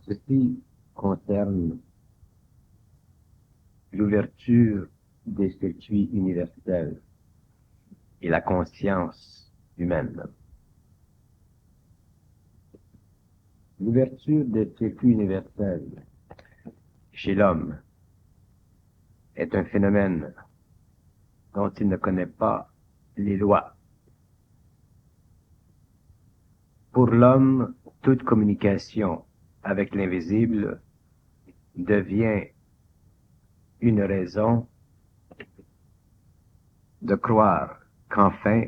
Ceci concerne l'ouverture des circuits universels et la conscience humaine. L'ouverture des circuits universels chez l'homme est un phénomène dont il ne connaît pas les lois. Pour l'homme, toute communication avec l'invisible devient une raison de croire qu'enfin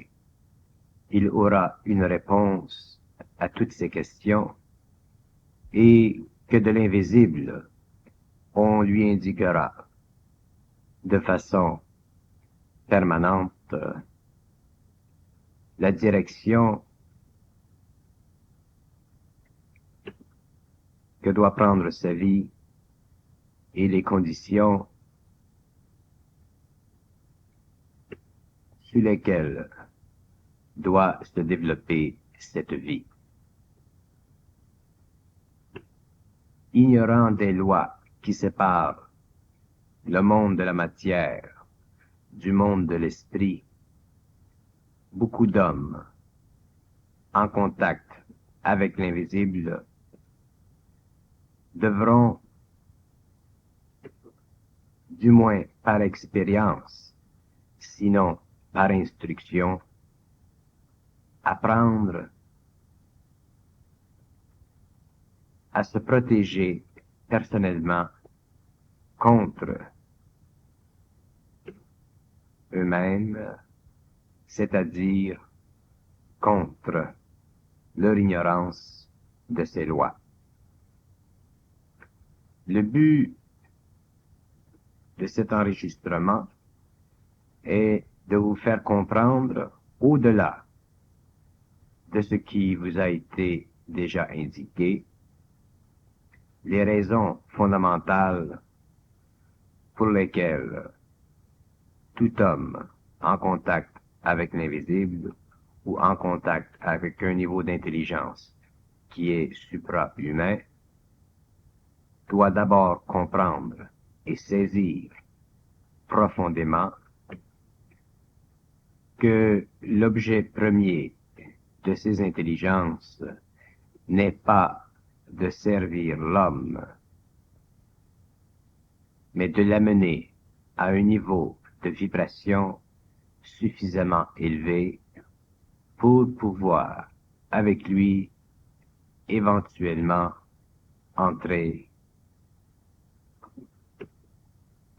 il aura une réponse à toutes ces questions et que de l'invisible on lui indiquera de façon permanente la direction que doit prendre sa vie et les conditions sur lesquelles doit se développer cette vie. Ignorant des lois qui séparent le monde de la matière du monde de l'esprit, beaucoup d'hommes en contact avec l'invisible devront, du moins par expérience, sinon par instruction, apprendre à se protéger personnellement contre eux-mêmes, c'est-à-dire contre leur ignorance de ces lois. Le but de cet enregistrement est de vous faire comprendre, au-delà de ce qui vous a été déjà indiqué, les raisons fondamentales pour lesquelles tout homme en contact avec l'invisible ou en contact avec un niveau d'intelligence qui est supra-humain doit d'abord comprendre et saisir profondément que l'objet premier de ces intelligences n'est pas de servir l'homme, mais de l'amener à un niveau de vibration suffisamment élevé pour pouvoir, avec lui, éventuellement entrer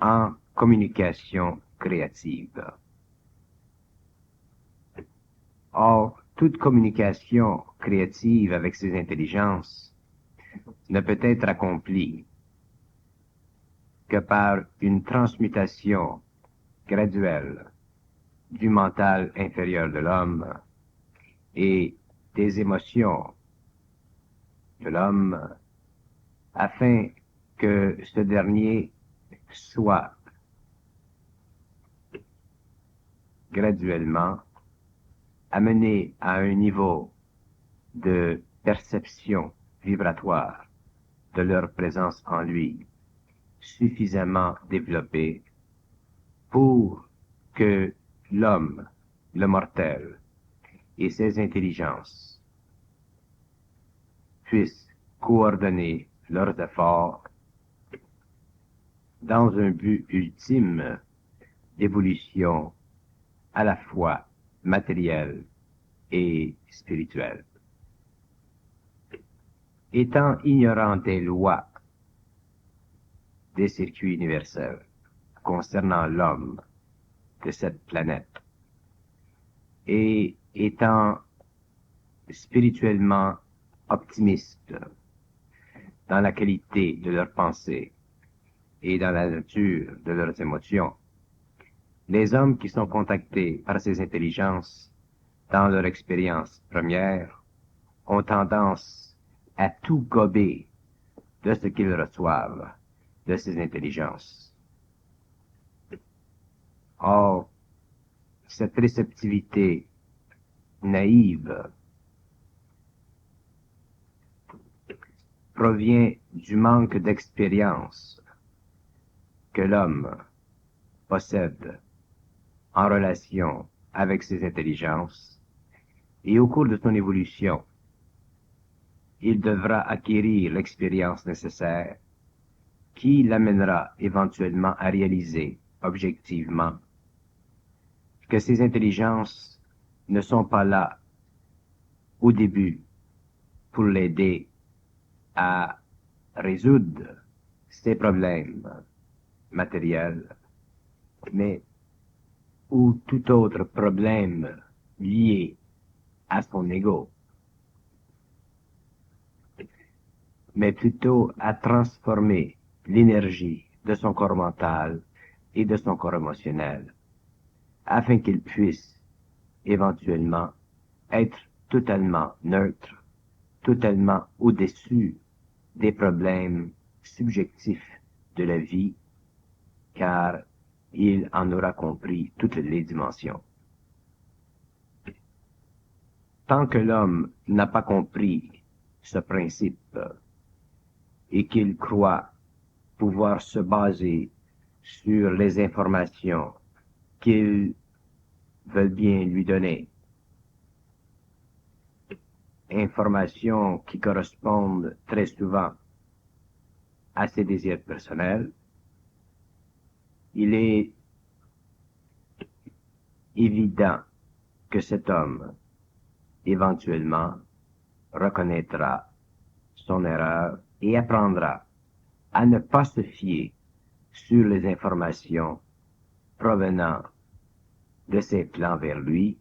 en communication créative. Or, toute communication créative avec ces intelligences ne peut être accomplie que par une transmutation graduelle du mental inférieur de l'homme et des émotions de l'homme afin que ce dernier soit graduellement amené à un niveau de perception vibratoire de leur présence en lui suffisamment développé pour que l'homme, le mortel, et ses intelligences puissent coordonner leurs efforts dans un but ultime d'évolution à la fois matérielle et spirituelle. Étant ignorant des lois des circuits universels concernant l'homme de cette planète et étant spirituellement optimiste dans la qualité de leurs pensées et dans la nature de leurs émotions, les hommes qui sont contactés par ces intelligences dans leur expérience première ont tendance à tout gober de ce qu'ils reçoivent de ces intelligences. Or, cette réceptivité naïve provient du manque d'expérience que l'homme possède en relation avec ses intelligences, et au cours de son évolution, il devra acquérir l'expérience nécessaire qui l'amènera éventuellement à réaliser objectivement que ses intelligences ne sont pas là au début pour l'aider à résoudre ses problèmes matériels, mais ou tout autre problème lié à son ego, mais plutôt à transformer l'énergie de son corps mental et de son corps émotionnel, afin qu'il puisse éventuellement être totalement neutre, totalement au-dessus des problèmes subjectifs de la vie, car il en aura compris toutes les dimensions. Tant que l'homme n'a pas compris ce principe et qu'il croit pouvoir se baser sur les informations qu'il veut bien lui donner, informations qui correspondent très souvent à ses désirs personnels, il est évident que cet homme, éventuellement, reconnaîtra son erreur et apprendra à ne pas se fier sur les informations provenant de ses plans vers lui,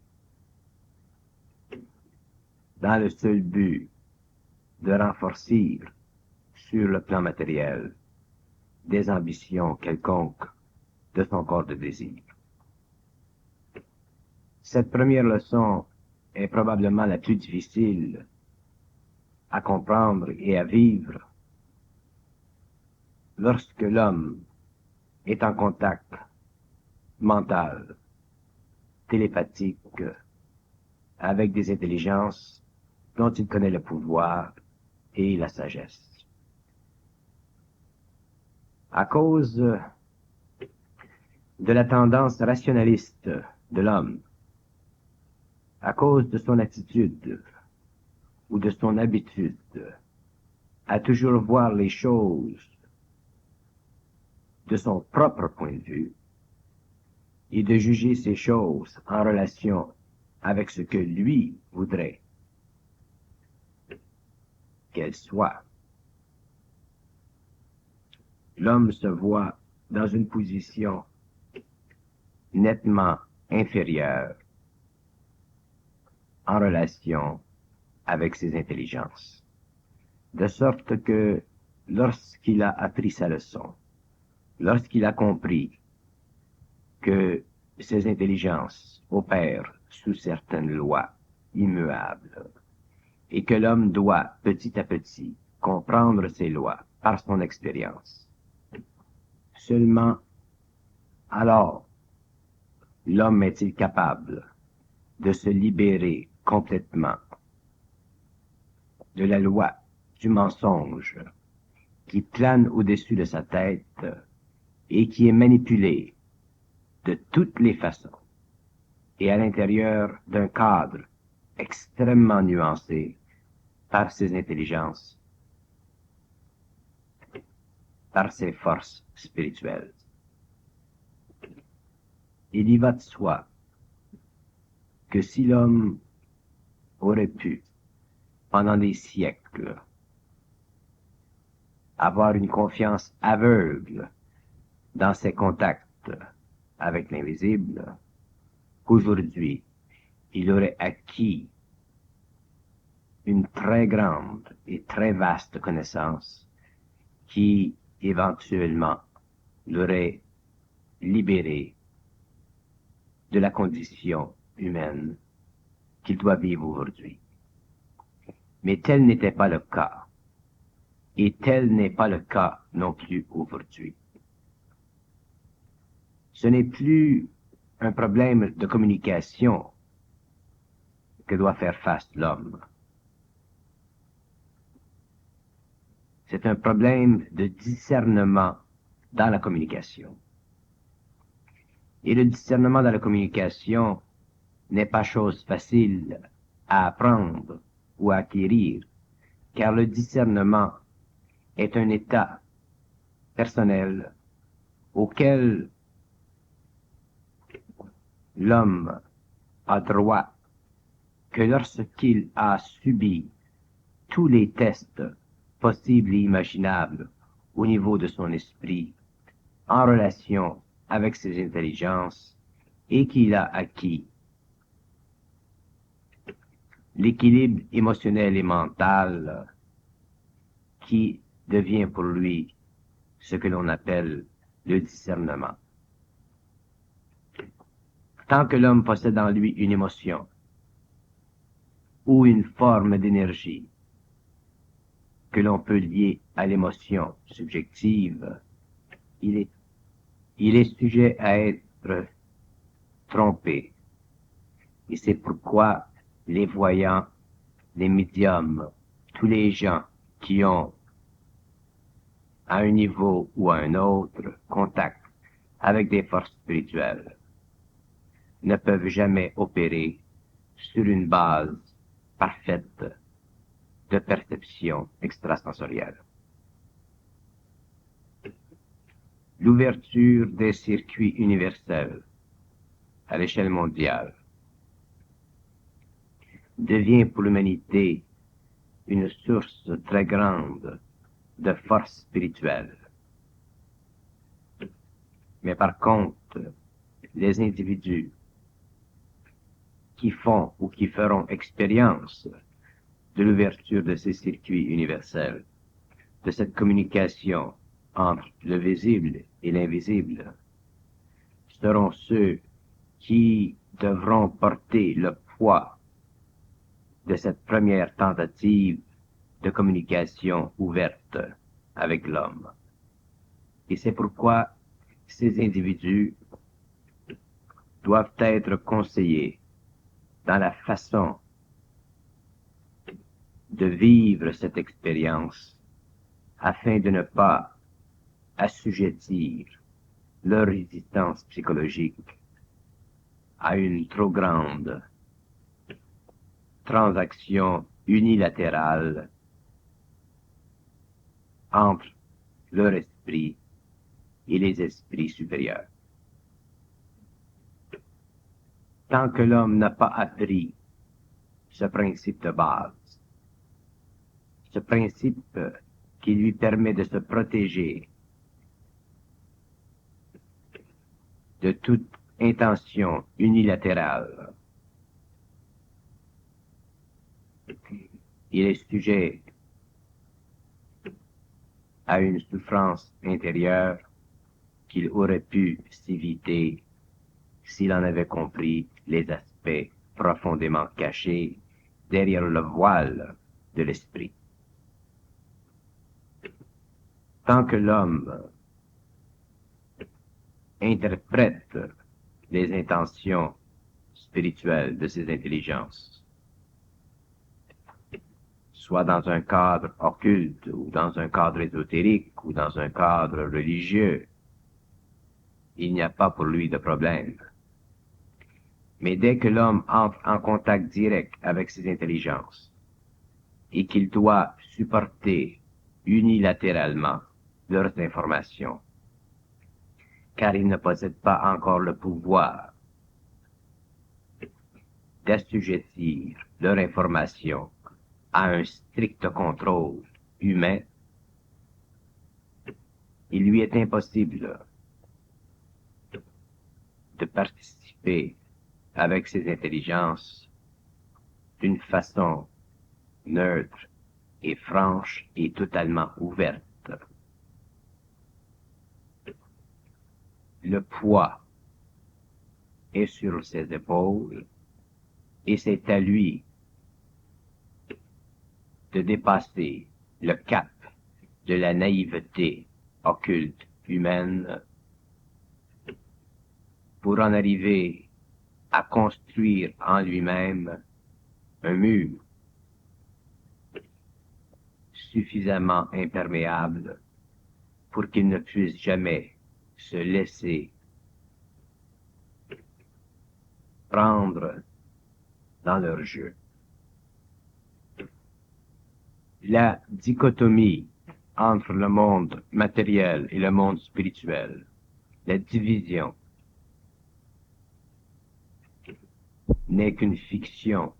dans le seul but de renforcer sur le plan matériel des ambitions quelconques de son corps de désir. Cette première leçon est probablement la plus difficile à comprendre et à vivre lorsque l'homme est en contact mental, télépathique, avec des intelligences dont il connaît le pouvoir et la sagesse. À cause de la tendance rationaliste de l'homme, à cause de son attitude ou de son habitude à toujours voir les choses de son propre point de vue et de juger ces choses en relation avec ce que lui voudrait qu'elles soient, l'homme se voit dans une position nettement inférieure en relation avec ses intelligences. De sorte que lorsqu'il a appris sa leçon, lorsqu'il a compris que ses intelligences opèrent sous certaines lois immuables et que l'homme doit petit à petit comprendre ces lois par son expérience, seulement alors l'homme est-il capable de se libérer complètement de la loi du mensonge qui plane au-dessus de sa tête et qui est manipulée de toutes les façons et à l'intérieur d'un cadre extrêmement nuancé par ses intelligences, par ses forces spirituelles. Il y va de soi que si l'homme aurait pu, pendant des siècles, avoir une confiance aveugle dans ses contacts avec l'invisible, qu'aujourd'hui, il aurait acquis une très grande et très vaste connaissance qui, éventuellement, l'aurait libéré de la condition humaine qu'il doit vivre aujourd'hui. Mais tel n'était pas le cas, et tel n'est pas le cas non plus aujourd'hui. Ce n'est plus un problème de communication que doit faire face l'homme. C'est un problème de discernement dans la communication. Et le discernement dans la communication n'est pas chose facile à apprendre ou à acquérir, car le discernement est un état personnel auquel l'homme a droit que lorsqu'il a subi tous les tests possibles et imaginables au niveau de son esprit en relation avec ses intelligences et qu'il a acquis l'équilibre émotionnel et mental qui devient pour lui ce que l'on appelle le discernement. Tant que l'homme possède en lui une émotion ou une forme d'énergie que l'on peut lier à l'émotion subjective, il est sujet à être trompé. Et c'est pourquoi les voyants, les médiums, tous les gens qui ont, à un niveau ou à un autre, contact avec des forces spirituelles, ne peuvent jamais opérer sur une base parfaite de perception extrasensorielle. L'ouverture des circuits universels à l'échelle mondiale devient pour l'humanité une source très grande de force spirituelle. Mais par contre, les individus qui font ou qui feront expérience de l'ouverture de ces circuits universels, de cette communication entre le visible et l'invisible, seront ceux qui devront porter le poids de cette première tentative de communication ouverte avec l'homme. Et c'est pourquoi ces individus doivent être conseillés dans la façon de vivre cette expérience afin de ne pas assujettir leur résistance psychologique à une trop grande transaction unilatérale entre leur esprit et les esprits supérieurs. Tant que l'homme n'a pas appris ce principe de base, ce principe qui lui permet de se protéger de toute intention unilatérale, il est sujet à une souffrance intérieure qu'il aurait pu s'éviter s'il en avait compris les aspects profondément cachés derrière le voile de l'esprit. Tant que l'homme interprète les intentions spirituelles de ses intelligences, soit dans un cadre occulte, ou dans un cadre ésotérique, ou dans un cadre religieux, il n'y a pas pour lui de problème. Mais dès que l'homme entre en contact direct avec ses intelligences, et qu'il doit supporter unilatéralement leurs informations, car il ne possède pas encore le pouvoir d'assujettir leur information à un strict contrôle humain, il lui est impossible de participer avec ses intelligences d'une façon neutre et franche et totalement ouverte. Le poids est sur ses épaules et c'est à lui de dépasser le cap de la naïveté occulte humaine pour en arriver à construire en lui-même un mur suffisamment imperméables pour qu'ils ne puissent jamais se laisser prendre dans leur jeu. La dichotomie entre le monde matériel et le monde spirituel, la division, n'est qu'une fiction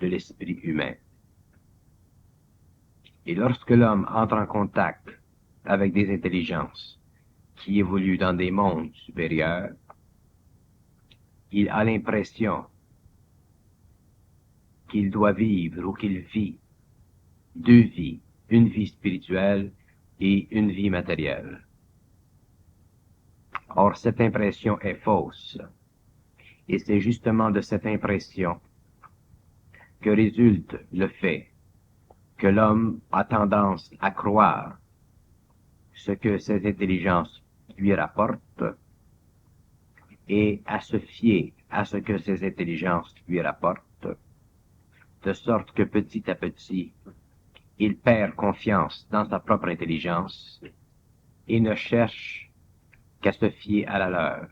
de l'esprit humain. Et lorsque l'homme entre en contact avec des intelligences qui évoluent dans des mondes supérieurs, il a l'impression qu'il doit vivre ou qu'il vit deux vies, une vie spirituelle et une vie matérielle. Or, cette impression est fausse. Et c'est justement de cette impression que résulte le fait que l'homme a tendance à croire ce que ses intelligences lui rapportent et à se fier à ce que ses intelligences lui rapportent, de sorte que petit à petit, il perd confiance dans sa propre intelligence et ne cherche qu'à se fier à la leur.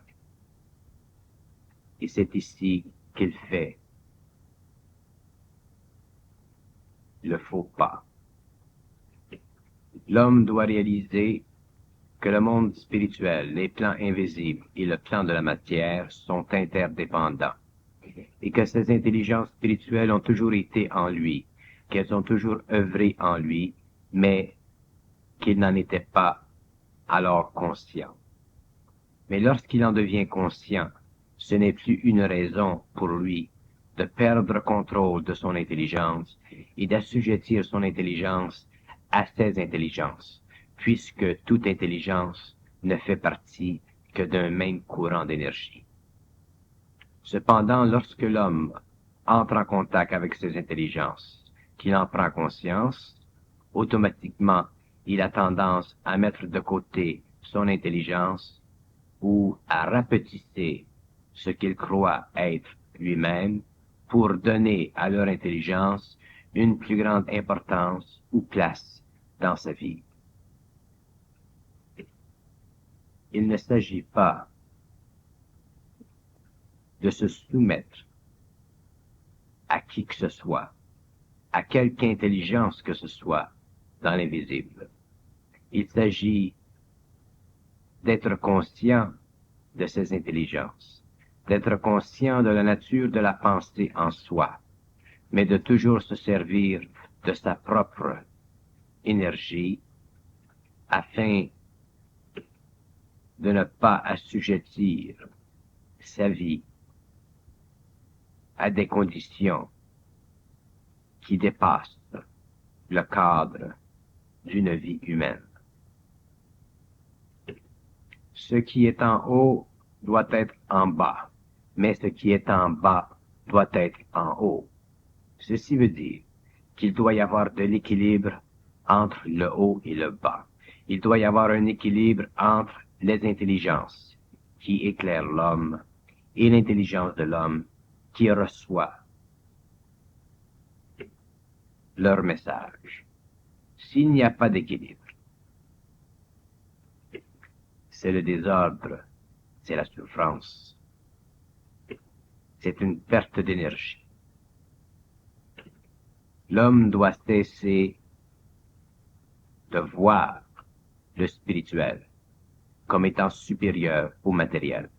Et c'est ici qu'il fait le faux pas. L'homme doit réaliser que le monde spirituel, les plans invisibles et le plan de la matière sont interdépendants, et que ces intelligences spirituelles ont toujours été en lui, qu'elles ont toujours œuvré en lui, mais qu'il n'en était pas alors conscient. Mais lorsqu'il en devient conscient, ce n'est plus une raison pour lui de perdre contrôle de son intelligence et d'assujettir son intelligence à ses intelligences, puisque toute intelligence ne fait partie que d'un même courant d'énergie. Cependant, lorsque l'homme entre en contact avec ses intelligences, qu'il en prend conscience, automatiquement, il a tendance à mettre de côté son intelligence ou à rapetisser ce qu'il croit être lui-même pour donner à leur intelligence une plus grande importance ou place dans sa vie. Il ne s'agit pas de se soumettre à qui que ce soit, à quelque intelligence que ce soit dans l'invisible. Il s'agit d'être conscient de ces intelligences, d'être conscient de la nature de la pensée en soi, mais de toujours se servir de sa propre énergie afin de ne pas assujettir sa vie à des conditions qui dépassent le cadre d'une vie humaine. Ce qui est en haut doit être en bas, mais ce qui est en bas doit être en haut. Ceci veut dire qu'il doit y avoir de l'équilibre entre le haut et le bas. Il doit y avoir un équilibre entre les intelligences qui éclairent l'homme et l'intelligence de l'homme qui reçoit leur message. S'il n'y a pas d'équilibre, c'est le désordre, c'est la souffrance, c'est une perte d'énergie. L'homme doit cesser de voir le spirituel comme étant supérieur au matériel.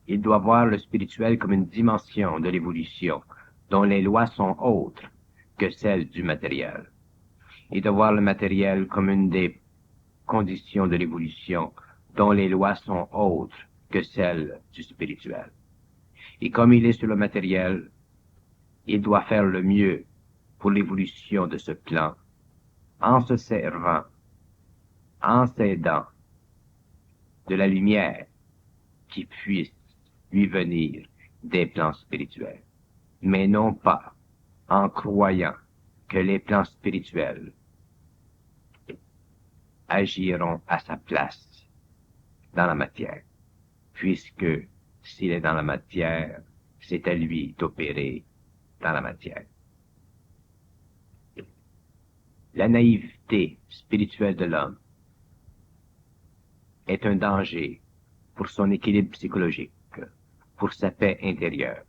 Il doit voir le spirituel comme une dimension de l'évolution dont les lois sont autres que celles du matériel, et de voir le matériel comme une des conditions de l'évolution dont les lois sont autres que celles du spirituel. Et comme il est sur le matériel, il doit faire le mieux pour l'évolution de ce plan, en se servant, en s'aidant de la lumière qui puisse lui venir des plans spirituels, mais non pas en croyant que les plans spirituels agiront à sa place dans la matière, puisque s'il est dans la matière, c'est à lui d'opérer dans la matière. La naïveté spirituelle de l'homme est un danger pour son équilibre psychologique, pour sa paix intérieure,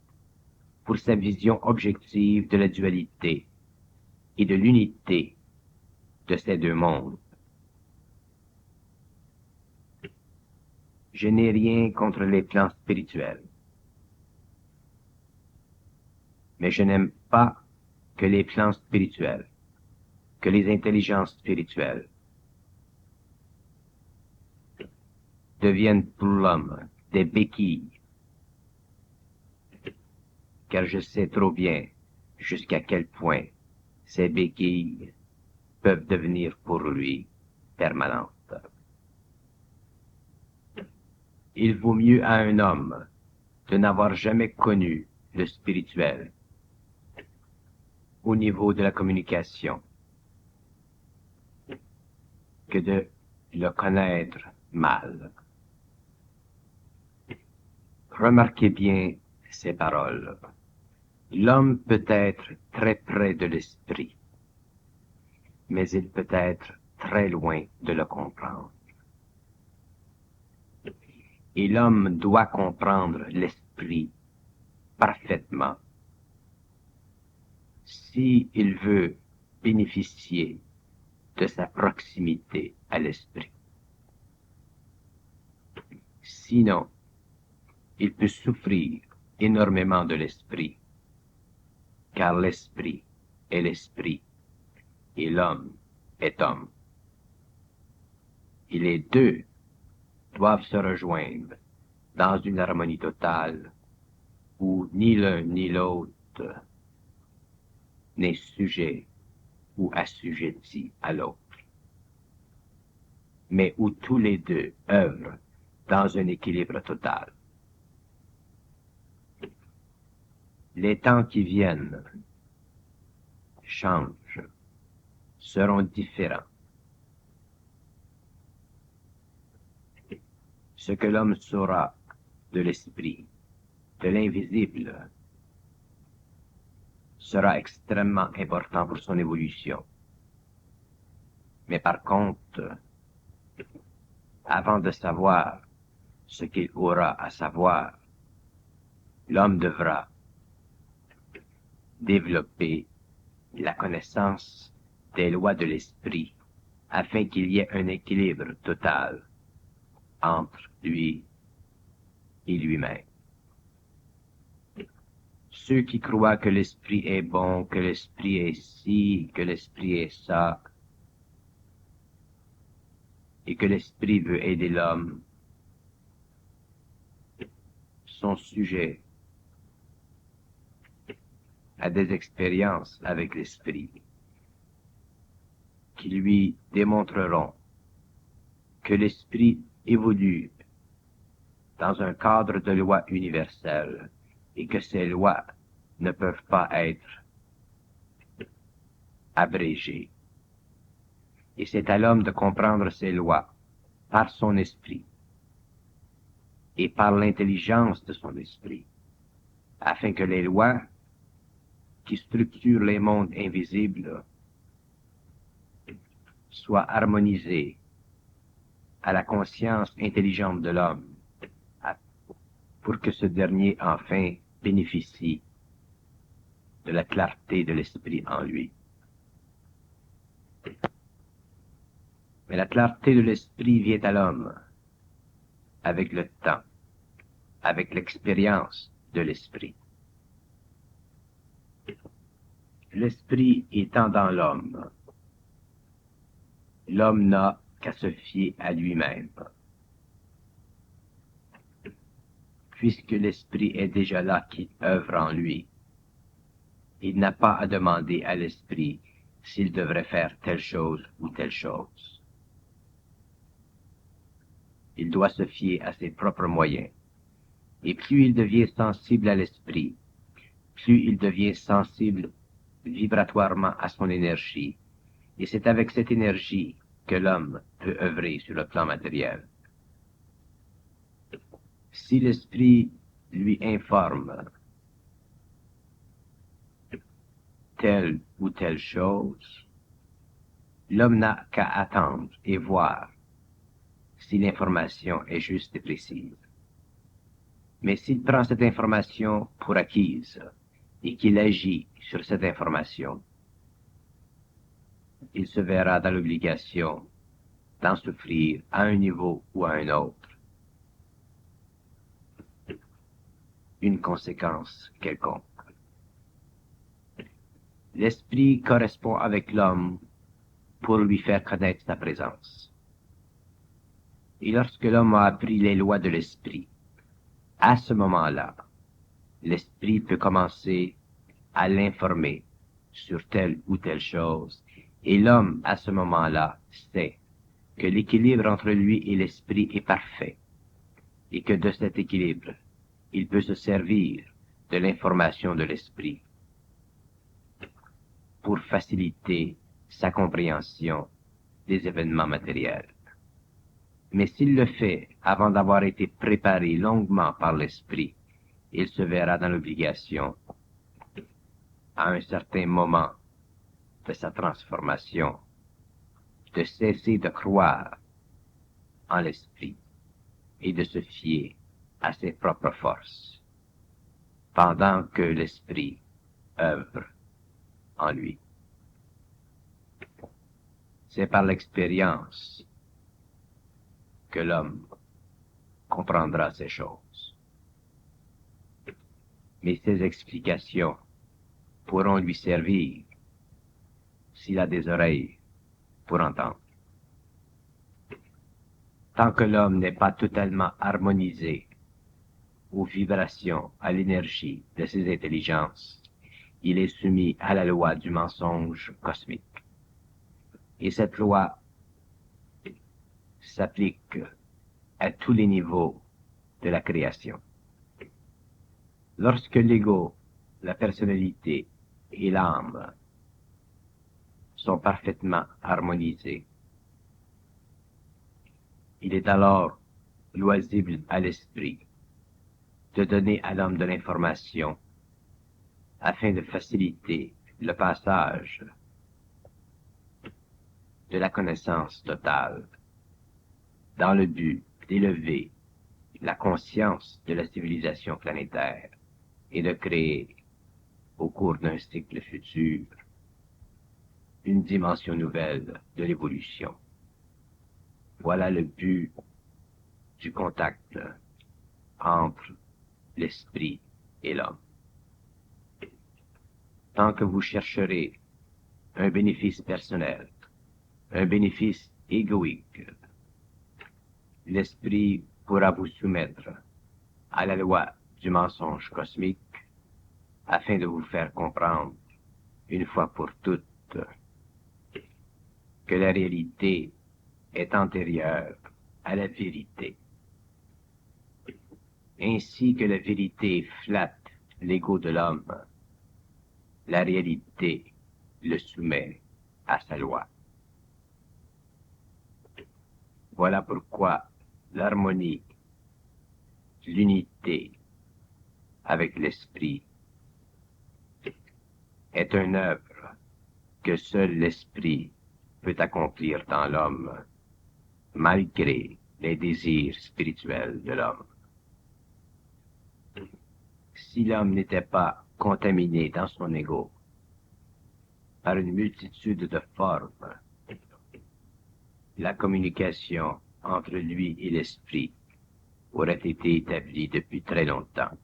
pour sa vision objective de la dualité et de l'unité de ces deux mondes. Je n'ai rien contre les plans spirituels, mais je n'aime pas que les plans spirituels, que les intelligences spirituelles deviennent pour l'homme des béquilles, car je sais trop bien jusqu'à quel point ces béquilles peuvent devenir pour lui permanentes. Il vaut mieux à un homme de n'avoir jamais connu le spirituel au niveau de la communication que de le connaître mal. Remarquez bien ces paroles. L'homme peut être très près de l'esprit, mais il peut être très loin de le comprendre. Et l'homme doit comprendre l'esprit parfaitement s'il veut bénéficier de sa proximité à l'esprit. Sinon, il peut souffrir énormément de l'esprit, car l'esprit est l'esprit et l'homme est homme. Et les deux doivent se rejoindre dans une harmonie totale où ni l'un ni l'autre n'est sujet ou assujetti à l'autre, mais où tous les deux œuvrent dans un équilibre total. Les temps qui viennent changent, seront différents. Ce que l'homme saura de l'esprit, de l'invisible, sera extrêmement important pour son évolution. Mais par contre, avant de savoir ce qu'il aura à savoir, l'homme devra développer la connaissance des lois de l'esprit afin qu'il y ait un équilibre total entre lui et lui-même. Ceux qui croient que l'esprit est bon, que l'esprit est ci, que l'esprit est ça, et que l'esprit veut aider l'homme, sont sujets à des expériences avec l'esprit qui lui démontreront que l'esprit évolue dans un cadre de lois universelles et que ces lois ne peuvent pas être abrégées. Et c'est à l'homme de comprendre ces lois par son esprit et par l'intelligence de son esprit, afin que les lois qui structurent les mondes invisibles soient harmonisées à la conscience intelligente de l'homme, pour que ce dernier enfin bénéficie de la clarté de l'esprit en lui. Mais la clarté de l'esprit vient à l'homme avec le temps, avec l'expérience de l'esprit. L'esprit étant dans l'homme, l'homme n'a qu'à se fier à lui-même. Puisque l'esprit est déjà là qui œuvre en lui, il n'a pas à demander à l'esprit s'il devrait faire telle chose ou telle chose. Il doit se fier à ses propres moyens. Et plus il devient sensible à l'esprit, plus il devient sensible vibratoirement à son énergie. Et c'est avec cette énergie que l'homme peut œuvrer sur le plan matériel. Si l'esprit lui informe telle ou telle chose, L'homme n'a qu'à attendre et voir si l'information est juste et précise. Mais s'il prend cette information pour acquise et qu'il agit sur cette information, il se verra dans l'obligation d'en souffrir à un niveau ou à un autre une conséquence quelconque. L'esprit correspond avec l'homme pour lui faire connaître sa présence. Et lorsque l'homme a appris les lois de l'esprit, à ce moment-là, l'esprit peut commencer à l'informer sur telle ou telle chose, et l'homme, à ce moment-là, sait que l'équilibre entre lui et l'esprit est parfait, et que de cet équilibre, il peut se servir de l'information de l'esprit pour faciliter sa compréhension des événements matériels. Mais s'il le fait avant d'avoir été préparé longuement par l'esprit, il se verra dans l'obligation, à un certain moment de sa transformation, de cesser de croire en l'esprit et de se fier à ses propres forces, pendant que l'esprit œuvre en lui. C'est par l'expérience que l'homme comprendra ces choses. Mais ces explications pourront lui servir s'il a des oreilles pour entendre. Tant que l'homme n'est pas totalement harmonisé aux vibrations, à l'énergie de ses intelligences, il est soumis à la loi du mensonge cosmique. Et cette loi s'applique à tous les niveaux de la création. Lorsque l'ego, la personnalité et l'âme sont parfaitement harmonisés, il est alors loisible à l'esprit de donner à l'homme de l'information afin de faciliter le passage de la connaissance totale dans le but d'élever la conscience de la civilisation planétaire et de créer, au cours d'un cycle futur, une dimension nouvelle de l'évolution. Voilà le but du contact entre l'esprit et l'homme. Tant que vous chercherez un bénéfice personnel, un bénéfice égoïque, l'esprit pourra vous soumettre à la loi du mensonge cosmique afin de vous faire comprendre, une fois pour toutes, que la réalité est antérieure à la vérité. Ainsi que la vérité flatte l'ego de l'homme, la réalité le soumet à sa loi. Voilà pourquoi l'harmonie, l'unité avec l'esprit est une œuvre que seul l'esprit peut accomplir dans l'homme, malgré les désirs spirituels de l'homme. Si l'homme n'était pas contaminé dans son ego par une multitude de formes, la communication entre lui et l'esprit aurait été établie depuis très longtemps.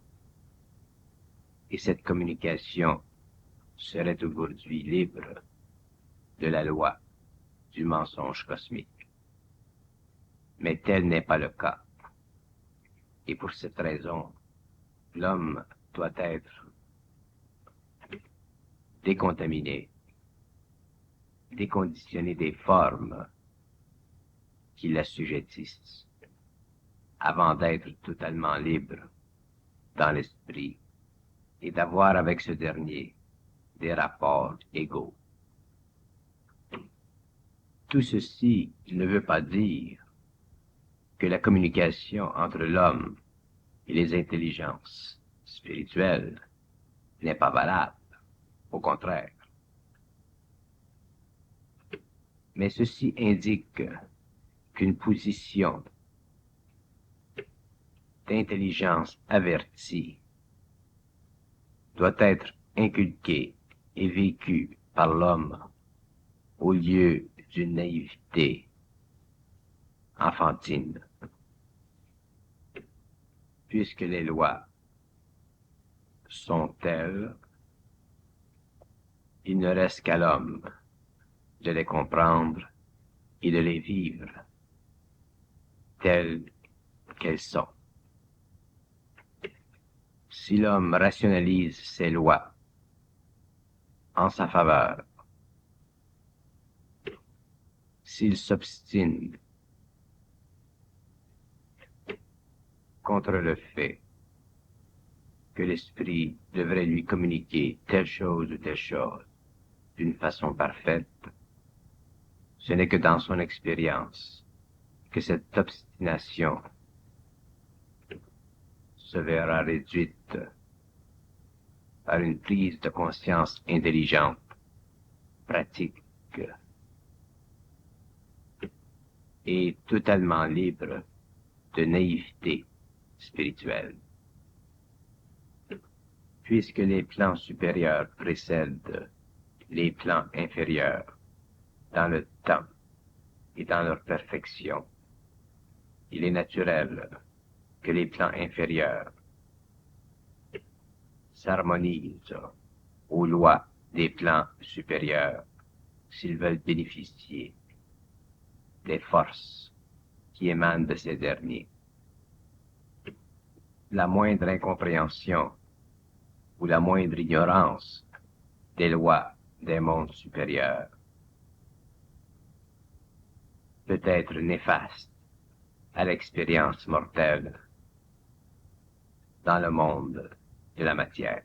Et cette communication serait aujourd'hui libre de la loi du mensonge cosmique. Mais tel n'est pas le cas. Et pour cette raison, l'homme doit être décontaminé, déconditionné des formes qui l'assujettissent, avant d'être totalement libre dans l'esprit et d'avoir avec ce dernier des rapports égaux. Tout ceci ne veut pas dire que la communication entre l'homme et les intelligences spirituelles n'est pas valable. Au contraire. Mais ceci indique qu'une position d'intelligence avertie doit être inculquée et vécue par l'homme au lieu d'une naïveté enfantine, puisque les lois sont telles, il ne reste qu'à l'homme de les comprendre et de les vivre telles qu'elles sont. Si l'homme rationalise ses lois en sa faveur, s'il s'obstine contre le fait que l'esprit devrait lui communiquer telle chose ou telle chose d'une façon parfaite, ce n'est que dans son expérience que cette obstination se verra réduite par une prise de conscience intelligente, pratique et totalement libre de naïveté spirituelle. Puisque les plans supérieurs précèdent les plans inférieurs dans le temps et dans leur perfection, il est naturel que les plans inférieurs s'harmonisent aux lois des plans supérieurs s'ils veulent bénéficier des forces qui émanent de ces derniers. La moindre incompréhension ou la moindre ignorance des lois des mondes supérieurs peut être néfaste à l'expérience mortelle dans le monde de la matière.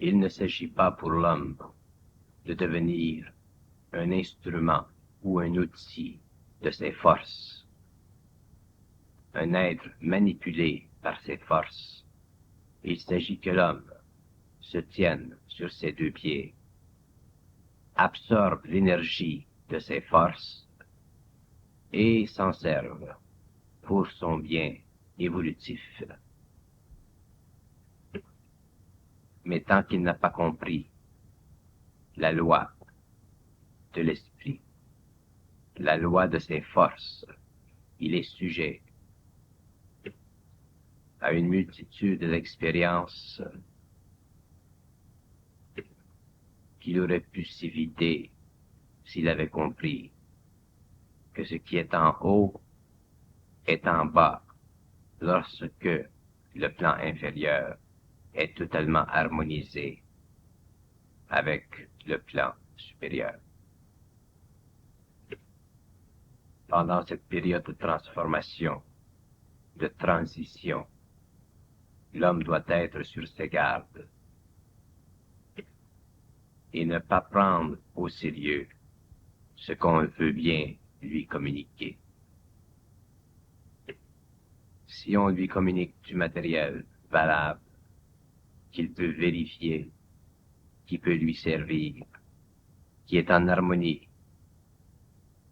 Il ne s'agit pas pour l'homme de devenir un instrument ou un outil de ses forces, un être manipulé par ses forces. Il s'agit que l'homme se tienne sur ses deux pieds, absorbe l'énergie de ses forces et s'en serve pour son bien évolutif. Mais tant qu'il n'a pas compris la loi de l'esprit, la loi de ses forces, il est sujet à une multitude d'expériences qu'il aurait pu s'éviter s'il avait compris que ce qui est en haut est en bas lorsque le plan inférieur est totalement harmonisé avec le plan supérieur. Pendant cette période de transformation, de transition, l'homme doit être sur ses gardes et ne pas prendre au sérieux ce qu'on veut bien lui communiquer. Si on lui communique du matériel valable, qu'il peut vérifier, qui peut lui servir, qui est en harmonie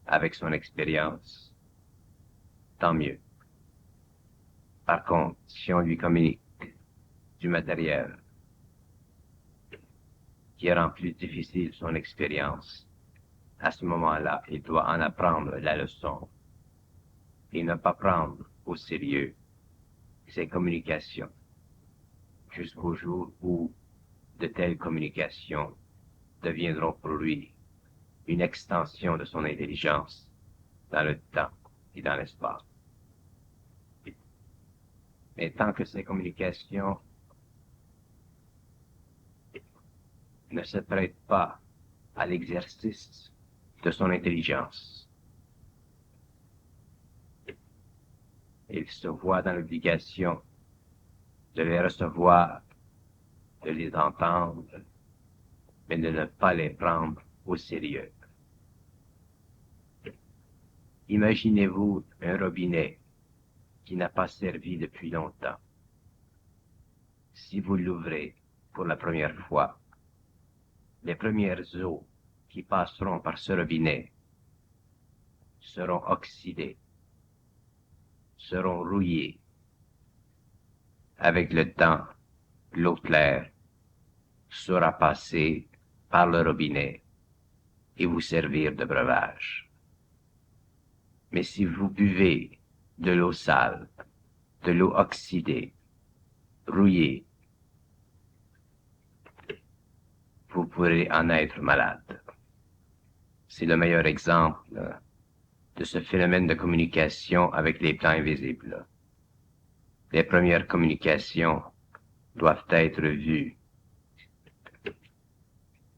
avec son expérience, tant mieux. Par contre, si on lui communique du matériel qui rend plus difficile son expérience, à ce moment-là, il doit en apprendre la leçon et ne pas prendre au sérieux ses communications jusqu'au jour où de telles communications deviendront pour lui une extension de son intelligence dans le temps et dans l'espace. Mais tant que ces communications ne se prêtent pas à l'exercice de son intelligence, il se voit dans l'obligation de les recevoir, de les entendre, mais de ne pas les prendre au sérieux. Imaginez-vous un robinet qui n'a pas servi depuis longtemps. Si vous l'ouvrez pour la première fois, les premières eaux qui passeront par ce robinet seront oxydés, seront rouillés. Avec le temps, l'eau claire saura passer par le robinet et vous servir de breuvage. Mais si vous buvez de l'eau sale, de l'eau oxydée, rouillée, vous pourrez en être malade. C'est le meilleur exemple de ce phénomène de communication avec les plans invisibles. Les premières communications doivent être vues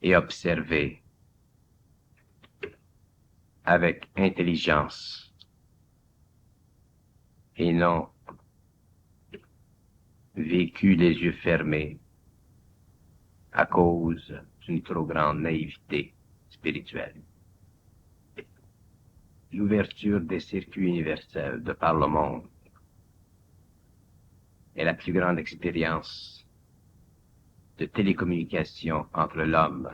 et observées avec intelligence et non vécues les yeux fermés à cause d'une trop grande naïveté spirituelle. L'ouverture des circuits universels de par le monde est la plus grande expérience de télécommunication entre l'homme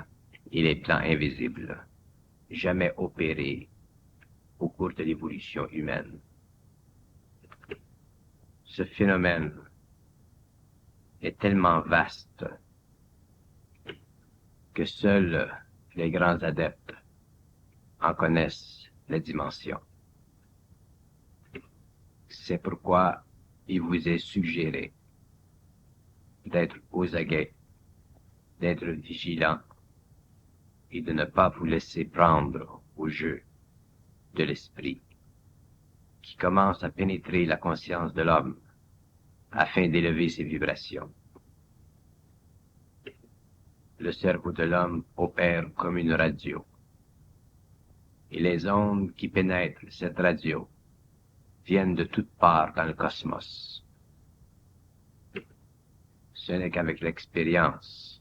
et les plans invisibles jamais opérée au cours de l'évolution humaine. Ce phénomène est tellement vaste que seuls les grands adeptes en connaissent les dimensions. C'est pourquoi il vous est suggéré d'être aux aguets, d'être vigilant et de ne pas vous laisser prendre au jeu de l'esprit qui commence à pénétrer la conscience de l'homme afin d'élever ses vibrations. Le cerveau de l'homme opère comme une radio et les ondes qui pénètrent cette radio viennent de toutes parts dans le cosmos. Ce n'est qu'avec l'expérience,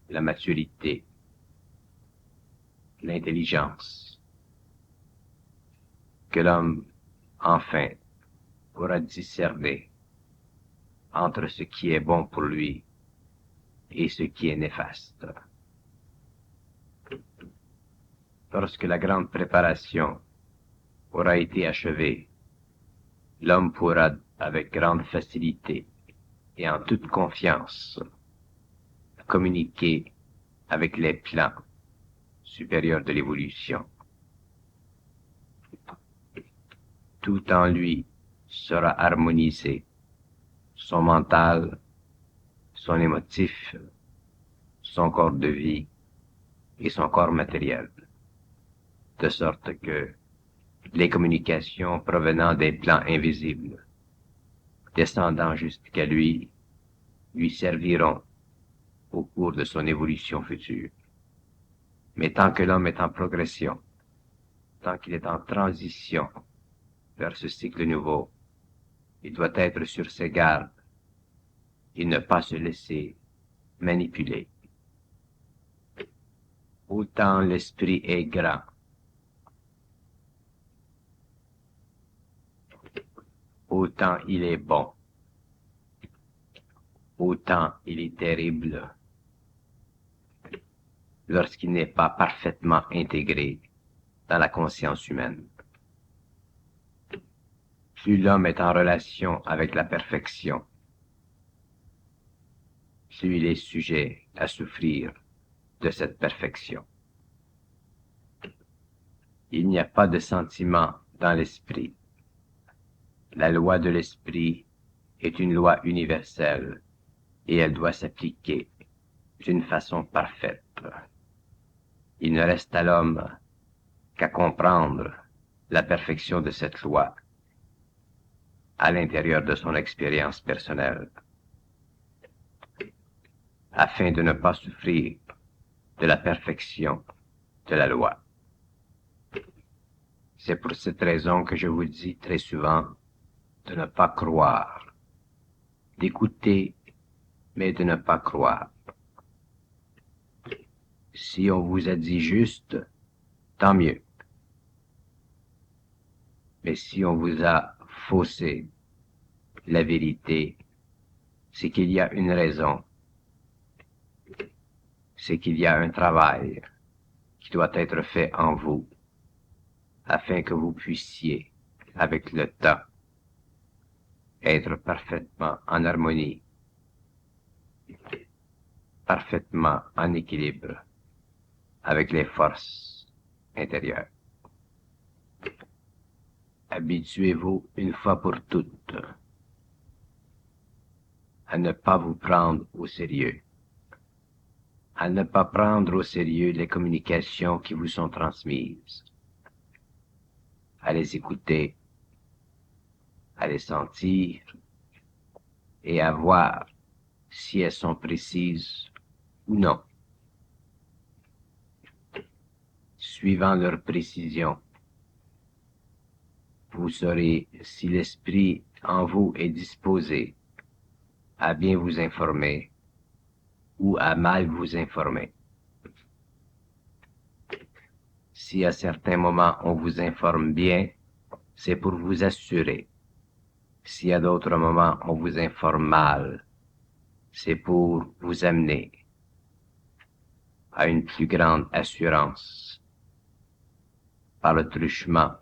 la maturité, l'intelligence, que l'homme, enfin, pourra discerner entre ce qui est bon pour lui et ce qui est néfaste. Lorsque la grande préparation aura été achevée, l'homme pourra, avec grande facilité et en toute confiance, communiquer avec les plans supérieurs de l'évolution. Tout en lui sera harmonisé, son mental, son émotif, son corps de vie et son corps matériel, de sorte que les communications provenant des plans invisibles, descendant jusqu'à lui serviront au cours de son évolution future. Mais tant que l'homme est en progression, tant qu'il est en transition vers ce cycle nouveau, il doit être sur ses gardes et ne pas se laisser manipuler. Autant l'esprit est grand, autant il est bon, autant il est terrible lorsqu'il n'est pas parfaitement intégré dans la conscience humaine. Plus l'homme est en relation avec la perfection, plus il est sujet à souffrir de cette perfection. Il n'y a pas de sentiment dans l'esprit. La loi de l'esprit est une loi universelle et elle doit s'appliquer d'une façon parfaite. Il ne reste à l'homme qu'à comprendre la perfection de cette loi à l'intérieur de son expérience personnelle, afin de ne pas souffrir de la perfection de la loi. C'est pour cette raison que je vous dis très souvent de ne pas croire, d'écouter, mais de ne pas croire. Si on vous a dit juste, tant mieux. Mais si on vous a faussé la vérité, c'est qu'il y a une raison, c'est qu'il y a un travail doit être fait en vous, afin que vous puissiez, avec le temps, être parfaitement en harmonie, parfaitement en équilibre avec les forces intérieures. Habituez-vous une fois pour toutes à ne pas vous prendre au sérieux, à ne pas prendre au sérieux les communications qui vous sont transmises, à les écouter, à les sentir et à voir si elles sont précises ou non. Suivant leur précision, vous saurez si l'esprit en vous est disposé à bien vous informer ou à mal vous informer. Si à certains moments on vous informe bien, c'est pour vous assurer. Si à d'autres moments on vous informe mal, c'est pour vous amener à une plus grande assurance par le truchement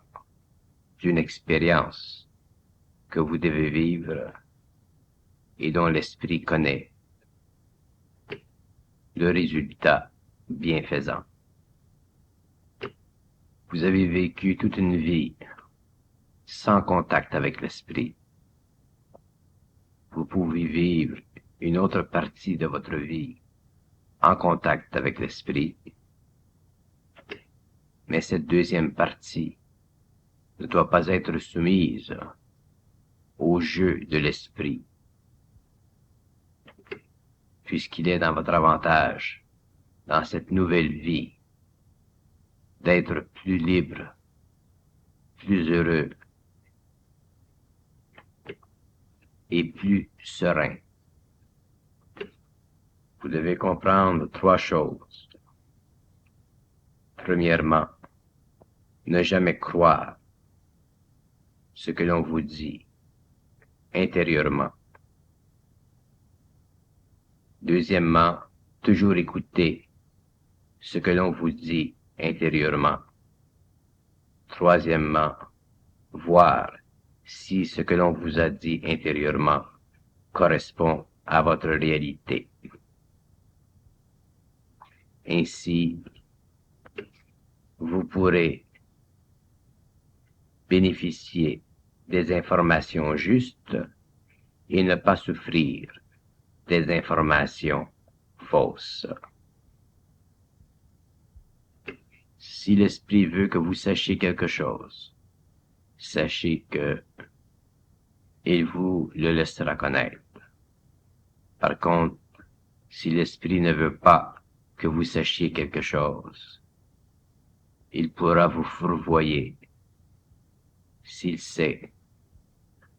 d'une expérience que vous devez vivre et dont l'esprit connaît le résultat bienfaisant. Vous avez vécu toute une vie sans contact avec l'esprit. Vous pouvez vivre une autre partie de votre vie en contact avec l'esprit, mais cette deuxième partie ne doit pas être soumise au jeu de l'esprit, puisqu'il est dans votre avantage, dans cette nouvelle vie, d'être plus libre, plus heureux et plus serein. Vous devez comprendre 3 choses. Premièrement, ne jamais croire ce que l'on vous dit intérieurement. Deuxièmement, toujours écouter ce que l'on vous dit intérieurement. Troisièmement, voir si ce que l'on vous a dit intérieurement correspond à votre réalité. Ainsi, vous pourrez bénéficier des informations justes et ne pas souffrir des informations fausses. Si l'esprit veut que vous sachiez quelque chose, sachez que il vous le laissera connaître. Par contre, si l'esprit ne veut pas que vous sachiez quelque chose, il pourra vous fourvoyer s'il sait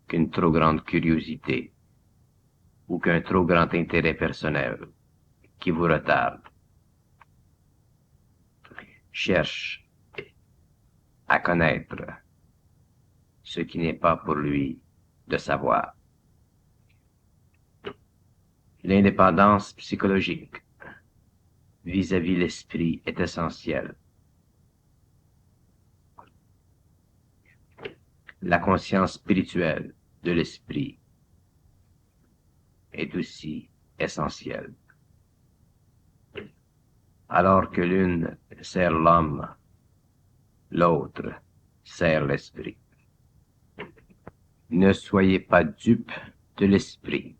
qu'une trop grande curiosité ou qu'un trop grand intérêt personnel qui vous retarde cherche à connaître ce qui n'est pas pour lui de savoir. L'indépendance psychologique vis-à-vis l'esprit est essentielle. La conscience spirituelle de l'esprit est aussi essentielle. Alors que l'une sert l'homme, l'autre sert l'esprit. Ne soyez pas dupes de l'esprit.